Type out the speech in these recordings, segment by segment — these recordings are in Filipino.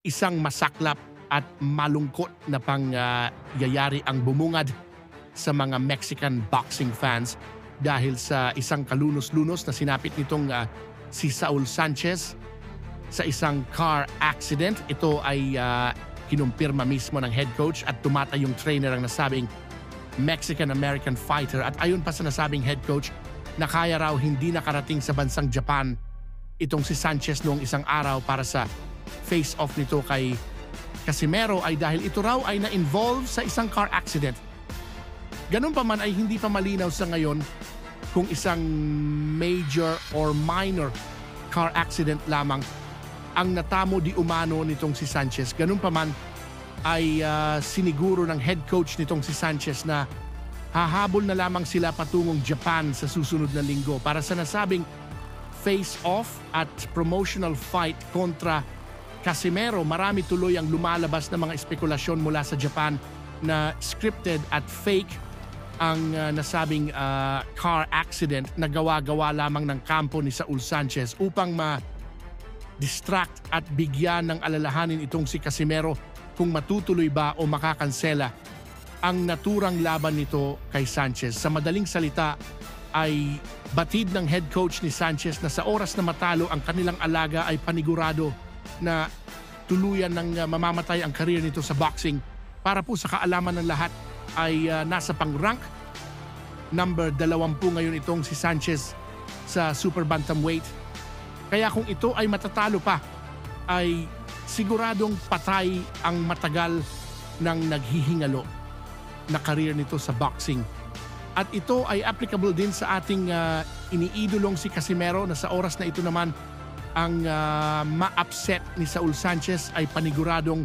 isang masaklap at malungkot na pangyayari ang bumungad sa mga Mexican boxing fans dahil sa isang kalunos-lunos na sinapit nitong si Saul Sanchez sa isang car accident. Ito ay kinumpirma mismo ng head coach at tumata yung trainer ang nasabing Mexican-American fighter. At ayon pa sa nasabing head coach na kaya raw hindi nakarating sa bansang Japan itong si Sanchez noong isang araw para sa face-off nito kay Casimero ay dahil ito raw ay na-involve sa isang car accident. Ganun pa man ay hindi pa malinaw sa ngayon kung isang major or minor car accident lamang ang natamo di umano nitong si Sanchez. Ganun pa man ay siniguro ng head coach nitong si Sanchez na hahabol na lamang sila patungong Japan sa susunod na linggo para sa nasabing face-off at promotional fight kontra Casimero. Marami tuloy ang lumalabas na mga espekulasyon mula sa Japan na scripted at fake ang nasabing car accident na gawa-gawa lamang ng kampo ni Saul Sanchez upang ma-distract at bigyan ng alalahanin itong si Casimero kung matutuloy ba o makakansela ang naturang laban nito kay Sanchez. Sa madaling salita ay batid ng head coach ni Sanchez na sa oras na matalo ang kanilang alaga ay panigurado na tuluyan ng mamamatay ang career nito sa boxing. Para po sa kaalaman ng lahat ay nasa pang-rank number 20 ngayon itong si Sanchez sa super bantamweight. Kaya kung ito ay matatalo pa ay siguradong patay ang matagal ng naghihingalo na career nito sa boxing. At ito ay applicable din sa ating iniidolong si Casimero na sa oras na ito naman ang ma-upset ni Saul Sanchez ay paniguradong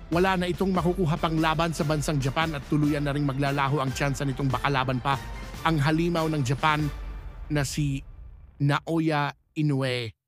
wala na itong makukuha pang laban sa bansang Japan at tuluyan na ring maglalaho ang tsansa nitong makalaban pa ang halimaw ng Japan na si Naoya Inoue.